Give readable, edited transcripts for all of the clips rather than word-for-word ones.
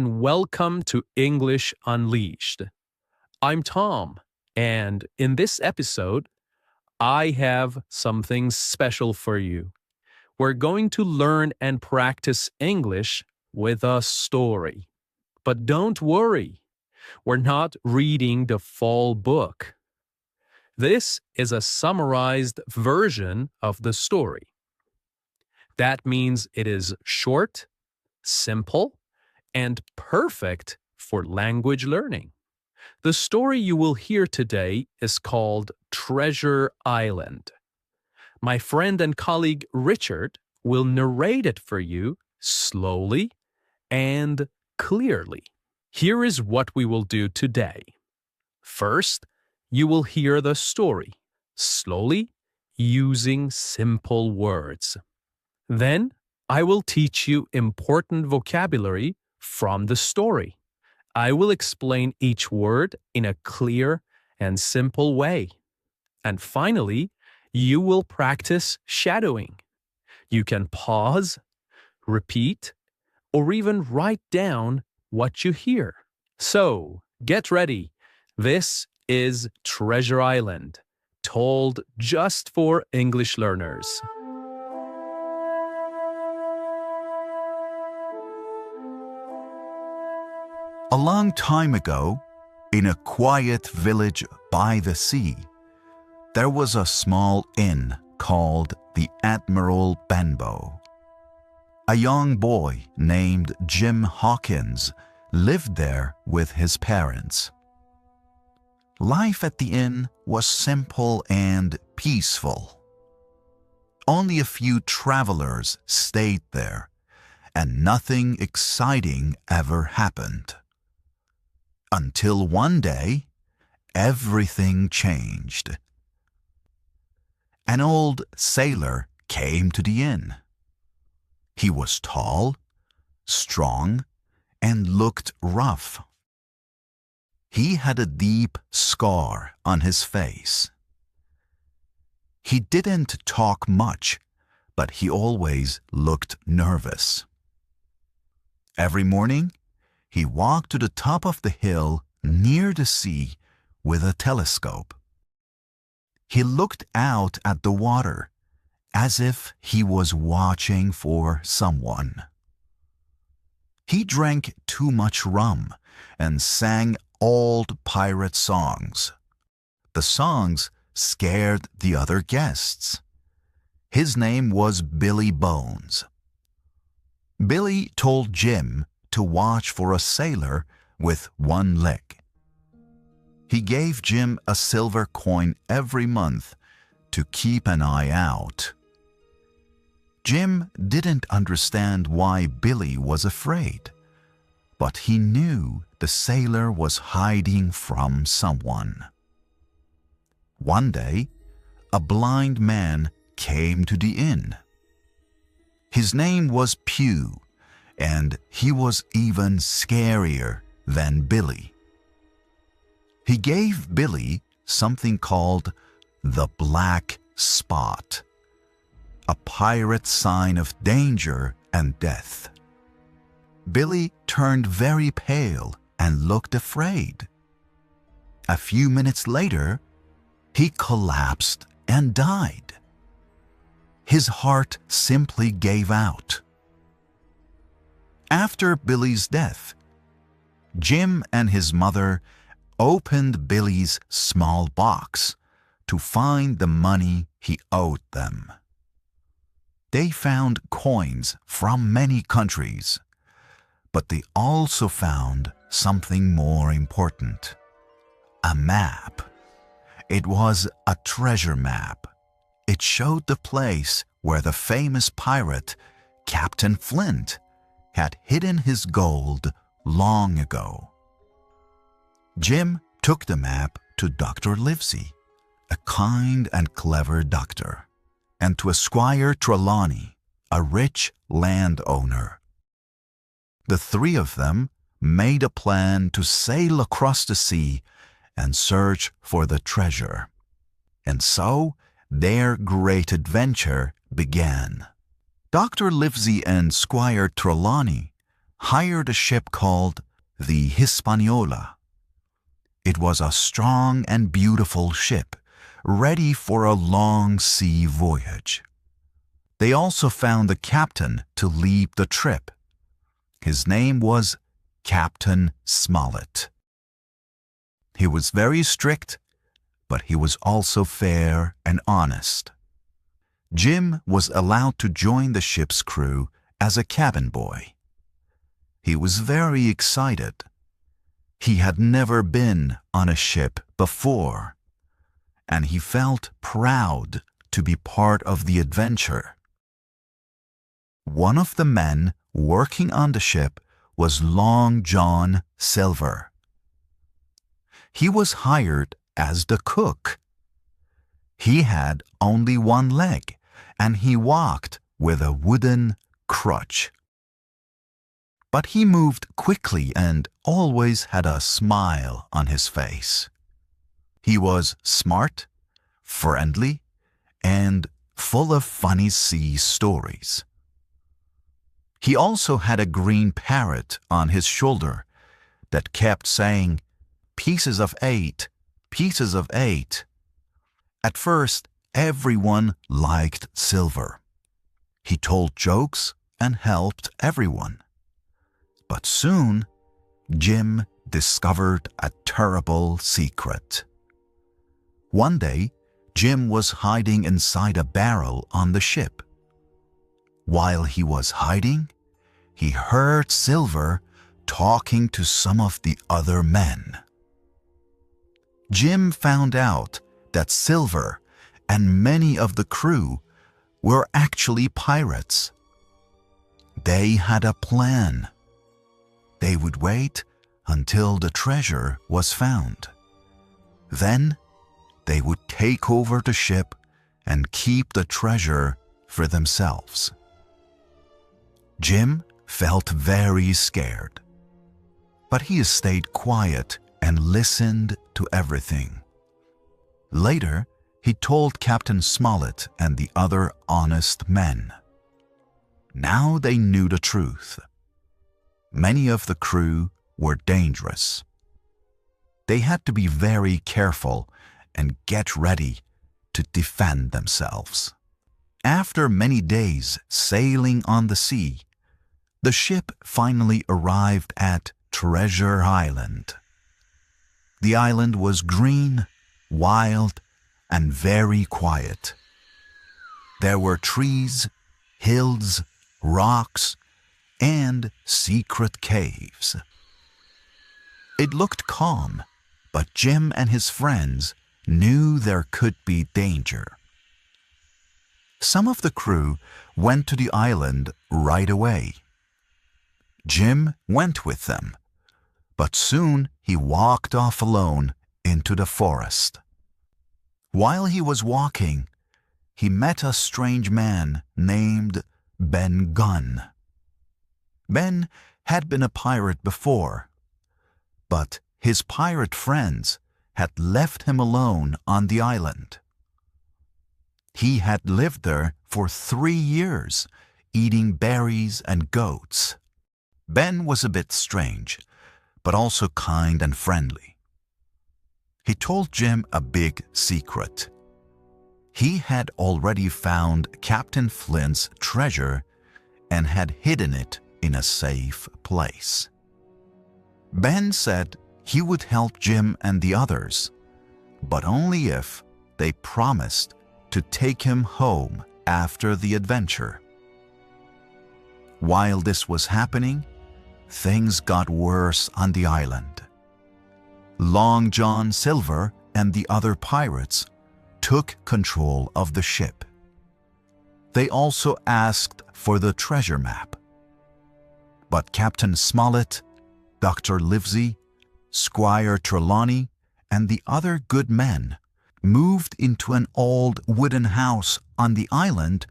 and welcome to English Unleashed. I'm Tom, and in this episode, I have something special for you. We're going to learn and practice English with a story. But don't worry, we're not reading the full book. This is a summarized version of the story. That means it is short, simple, and perfect for language learning. The story you will hear today is called Treasure Island. My friend and colleague Richard will narrate it for you slowly and clearly. Here is what we will do today. First, you will hear the story, slowly, using simple words. Then, I will teach you important vocabulary from the story. I will explain each word in a clear and simple way. And finally, you will practice shadowing. You can pause, repeat, or even write down what you hear. So, get ready. This is Treasure Island, told just for English learners. A long time ago, in a quiet village by the sea, there was a small inn called the Admiral Benbow. A young boy named Jim Hawkins lived there with his parents. Life at the inn was simple and peaceful. Only a few travelers stayed there, and nothing exciting ever happened. Until one day, everything changed. An old sailor came to the inn. He was tall, strong, and looked rough. He had a deep scar on his face. He didn't talk much, but he always looked nervous. Every morning, he walked to the top of the hill near the sea with a telescope. He looked out at the water as if he was watching for someone. He drank too much rum and sang old pirate songs. The songs scared the other guests. His name was Billy Bones. Billy told Jim to watch for a sailor with one leg. He gave Jim a silver coin every month to keep an eye out. Jim didn't understand why Billy was afraid, but he knew the sailor was hiding from someone. One day, a blind man came to the inn. His name was Pew, and he was even scarier than Billy. He gave Billy something called the black spot, a pirate sign of danger and death. Billy turned very pale and looked afraid. A few minutes later, he collapsed and died. His heart simply gave out. After Billy's death, Jim and his mother opened Billy's small box to find the money he owed them. They found coins from many countries, but they also found something more important: a map. It was a treasure map. It showed the place where the famous pirate, Captain Flint, had hidden his gold long ago. Jim took the map to Dr. Livesey, a kind and clever doctor, and to Squire Trelawney, a rich landowner. The three of them made a plan to sail across the sea and search for the treasure. And so their great adventure began. Dr. Livesey and Squire Trelawney hired a ship called the Hispaniola. It was a strong and beautiful ship, ready for a long sea voyage. They also found the captain to lead the trip. His name was Captain Smollett. He was very strict, but he was also fair and honest. Jim was allowed to join the ship's crew as a cabin boy. He was very excited. He had never been on a ship before, and he felt proud to be part of the adventure. One of the men working on the ship was Long John Silver. He was hired as the cook. He had only one leg, and he walked with a wooden crutch. But he moved quickly and always had a smile on his face. He was smart, friendly, and full of funny sea stories. He also had a green parrot on his shoulder that kept saying, "Pieces of 8, pieces of 8. At first, everyone liked Silver. He told jokes and helped everyone. But soon, Jim discovered a terrible secret. One day, Jim was hiding inside a barrel on the ship. While he was hiding, he heard Silver talking to some of the other men. Jim found out that Silver and many of the crew were actually pirates. They had a plan. They would wait until the treasure was found. Then they would take over the ship and keep the treasure for themselves. Jim felt very scared, but he stayed quiet and listened to everything. Later, he told Captain Smollett and the other honest men. Now they knew the truth. Many of the crew were dangerous. They had to be very careful and get ready to defend themselves. After many days sailing on the sea, the ship finally arrived at Treasure Island. The island was green, wild, and very quiet. There were trees, hills, rocks, and secret caves. It looked calm, but Jim and his friends knew there could be danger. Some of the crew went to the island right away. Jim went with them, but soon he walked off alone into the forest. While he was walking, he met a strange man named Ben Gunn. Ben had been a pirate before, but his pirate friends had left him alone on the island. He had lived there for 3 years, eating berries and goats. Ben was a bit strange, but also kind and friendly. He told Jim a big secret. He had already found Captain Flint's treasure and had hidden it in a safe place. Ben said he would help Jim and the others, but only if they promised to take him home after the adventure. While this was happening, things got worse on the island. Long John Silver and the other pirates took control of the ship. They also asked for the treasure map. But Captain Smollett, Dr. Livesey, Squire Trelawney, and the other good men moved into an old wooden house on the island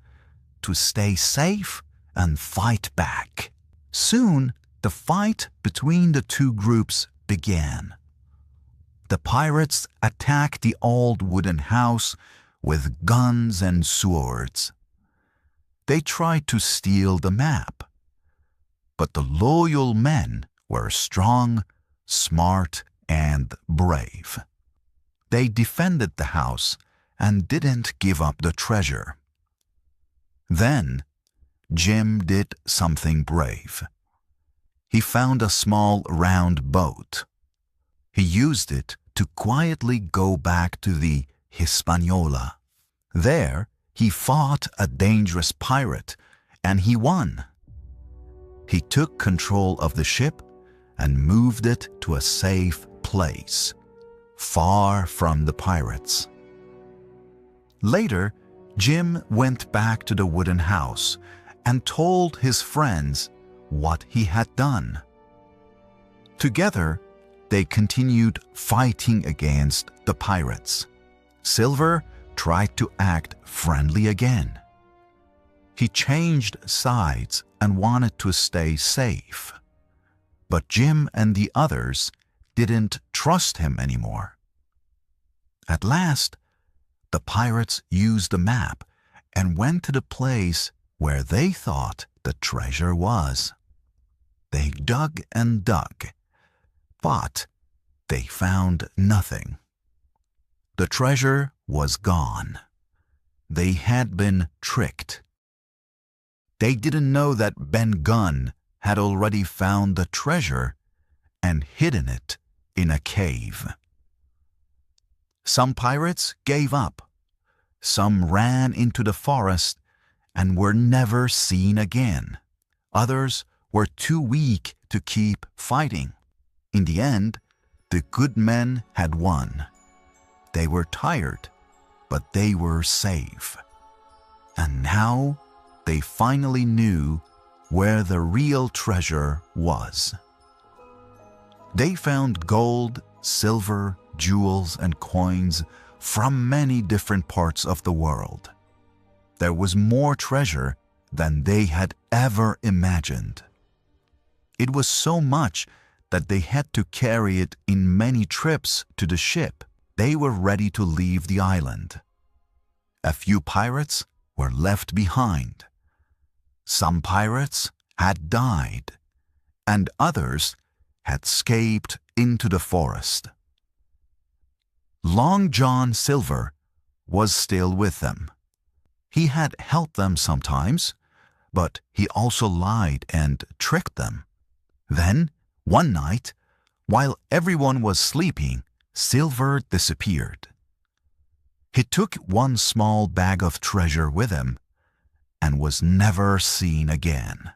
to stay safe and fight back. Soon, the fight between the two groups began. The pirates attacked the old wooden house with guns and swords. They tried to steal the map. but the loyal men were strong, smart, and brave. They defended the house and didn't give up the treasure. Then, Jim did something brave. He found a small round boat. He used it to quietly go back to the Hispaniola. There, he fought a dangerous pirate, and he won. He took control of the ship and moved it to a safe place, far from the pirates. Later, Jim went back to the wooden house and told his friends what he had done. Together, they continued fighting against the pirates. Silver tried to act friendly again. He changed sides and wanted to stay safe. But Jim and the others didn't trust him anymore. At last, the pirates used a map and went to the place where they thought the treasure was. They dug and dug, but they found nothing. The treasure was gone. They had been tricked. They didn't know that Ben Gunn had already found the treasure and hidden it in a cave. Some pirates gave up. Some ran into the forest and were never seen again. Others were too weak to keep fighting. In the end, the good men had won. They were tired, but they were safe. And now they finally knew where the real treasure was. They found gold, silver, jewels, and coins from many different parts of the world. There was more treasure than they had ever imagined. It was so much that they had to carry it in many trips to the ship. They were ready to leave the island. A few pirates were left behind. Some pirates had died, and others had escaped into the forest. Long John Silver was still with them. He had helped them sometimes, but he also lied and tricked them. Then, one night, while everyone was sleeping, Silver disappeared. He took one small bag of treasure with him and was never seen again.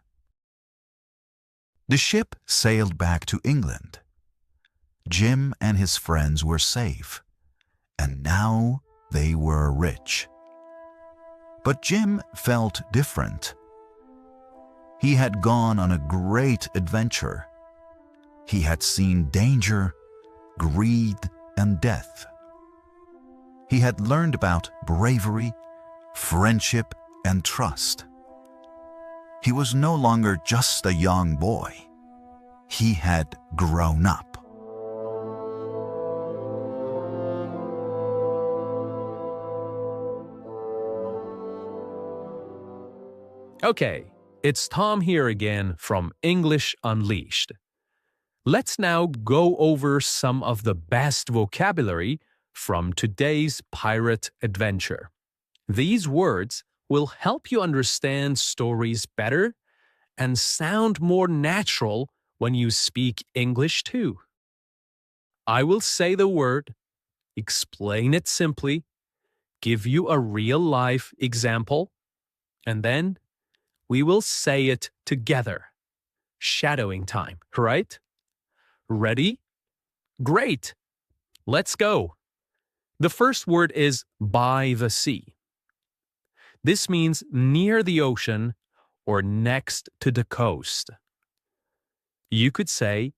The ship sailed back to England. Jim and his friends were safe, and now they were rich. But Jim felt different. He had gone on a great adventure. He had seen danger, greed, and death. He had learned about bravery, friendship, and trust. He was no longer just a young boy. He had grown up. Okay, it's Tom here again from English Unleashed. Let's now go over some of the best vocabulary from today's pirate adventure. These words will help you understand stories better and sound more natural when you speak English too. I will say the word, explain it simply, give you a real-life example, and then we will say it together. Shadowing time, right? Ready? Great! Let's go. The first word is by the sea. This means near the ocean or next to the coast. You could say,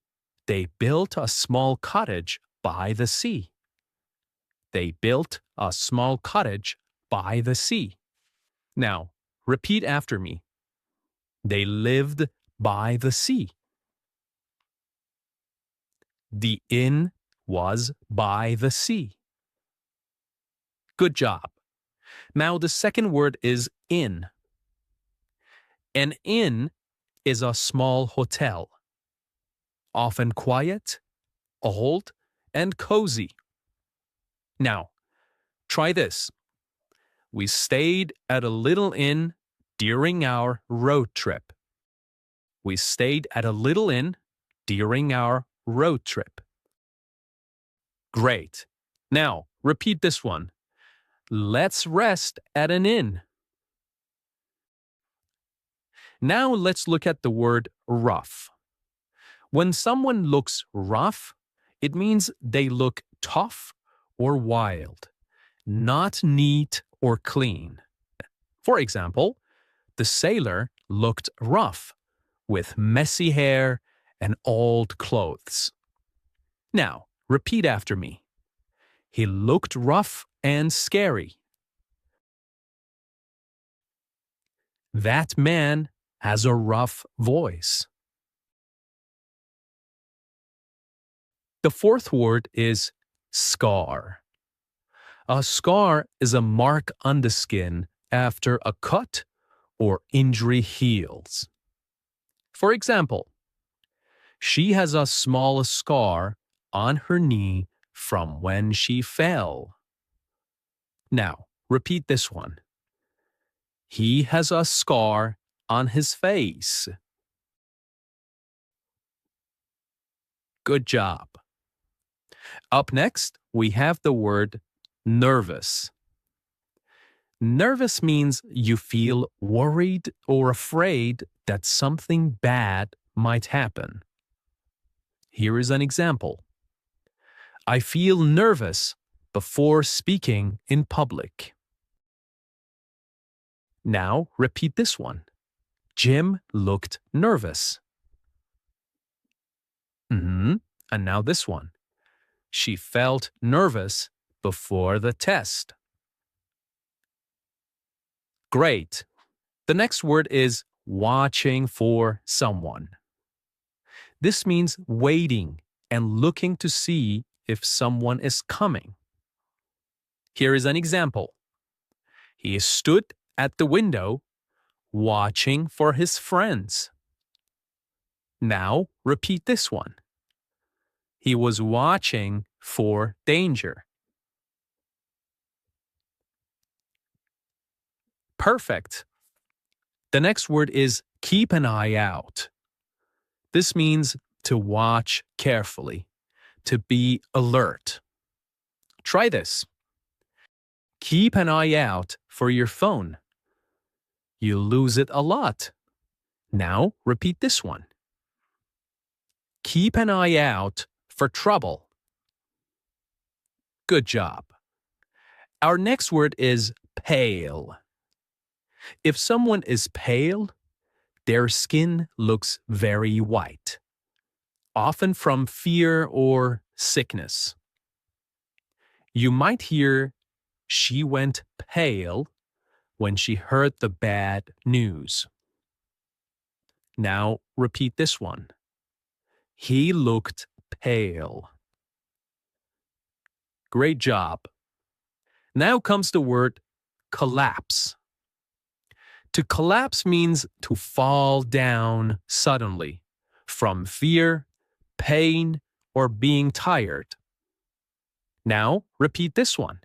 they built a small cottage by the sea. They built a small cottage by the sea. Now, repeat after me. They lived by the sea. The inn was by the sea. Good job. Now the second word is inn. An inn is a small hotel, often quiet, old, and cozy. Now, try this. We stayed at a little inn during our road trip. We stayed at a little inn during our road trip. Great. Now, repeat this one. Let's rest at an inn. Now let's look at the word rough. When someone looks rough, it means they look tough or wild, not neat or clean. For example, the sailor looked rough, with messy hair and old clothes. Now, repeat after me. He looked rough and scary. That man has a rough voice. The fourth word is scar. A scar is a mark on the skin after a cut or injury heals. For example, she has a small scar on her knee from when she fell. Now, repeat this one. He has a scar on his face. Good job. Up next, we have the word nervous. Nervous means you feel worried or afraid that something bad might happen. Here is an example. I feel nervous before speaking in public. Now repeat this one. Jim looked nervous. And now this one. She felt nervous before the test. Great. The next word is watching for someone. This means waiting and looking to see if someone is coming. Here is an example. He stood at the window watching for his friends. Now repeat this one. He was watching for danger. Perfect. The next word is keep an eye out. This means to watch carefully, to be alert. Try this. Keep an eye out for your phone. You lose it a lot. Now repeat this one. Keep an eye out for trouble. Good job. Our next word is pale. If someone is pale, their skin looks very white, often from fear or sickness. You might hear, she went pale when she heard the bad news. Now repeat this one. He looked pale. Great job. Now comes the word collapse. To collapse means to fall down suddenly from fear, pain, or being tired. Now repeat this one.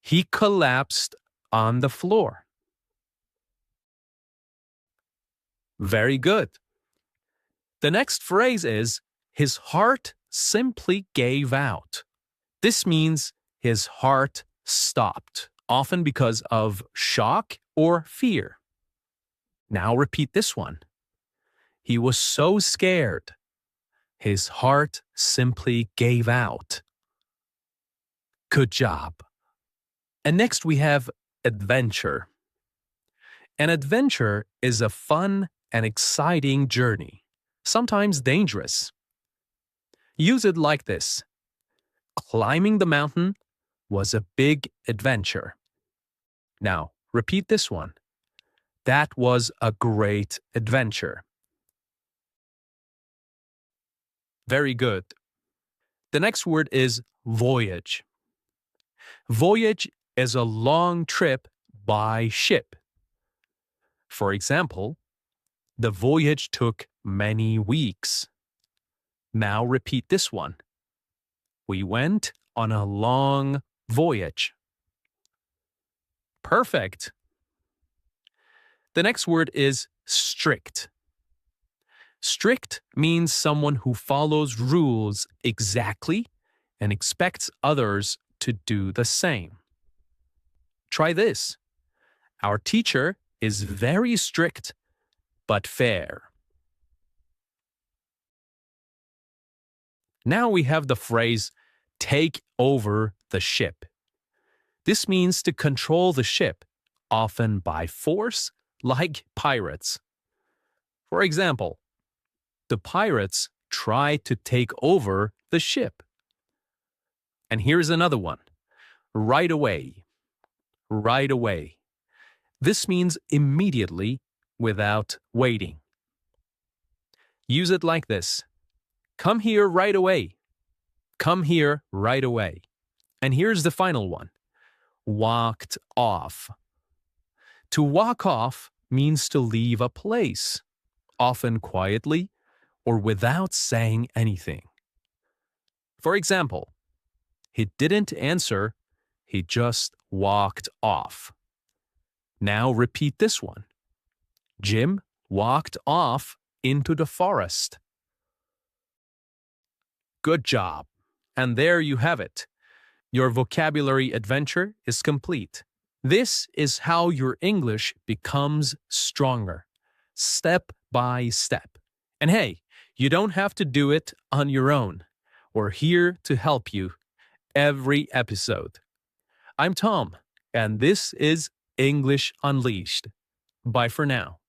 He collapsed on the floor. Very good. The next phrase is, his heart simply gave out. This means his heart stopped, often because of shock or fear. Now repeat this one. He was so scared. His heart simply gave out. Good job. And next we have adventure. An adventure is a fun and exciting journey, sometimes dangerous. Use it like this. Climbing the mountain was a big adventure. Now, repeat this one. That was a great adventure. Very good. The next word is voyage. Voyage is a long trip by ship. For example, The voyage took many weeks. Now repeat this one. We went on a long voyage. Perfect. The next word is strict. Strict means someone who follows rules exactly and expects others to do the same. Try this. Our teacher is very strict but fair. Now we have the phrase, take over the ship. This means to control the ship, often by force, like pirates. For example, the pirates try to take over the ship. And here's another one. Right away. Right away. This means immediately without waiting. Use it like this. Come here right away. Come here right away. And here's the final one. Walked off. To walk off means to leave a place, often quietly or without saying anything. For example, he didn't answer, he just walked off. Now repeat this one. Jim walked off into the forest. Good job. And there you have it. Your vocabulary adventure is complete. This is how your English becomes stronger, step by step. And hey, you don't have to do it on your own. We're here to help you every episode. I'm Tom, and this is English Unleashed. Bye for now.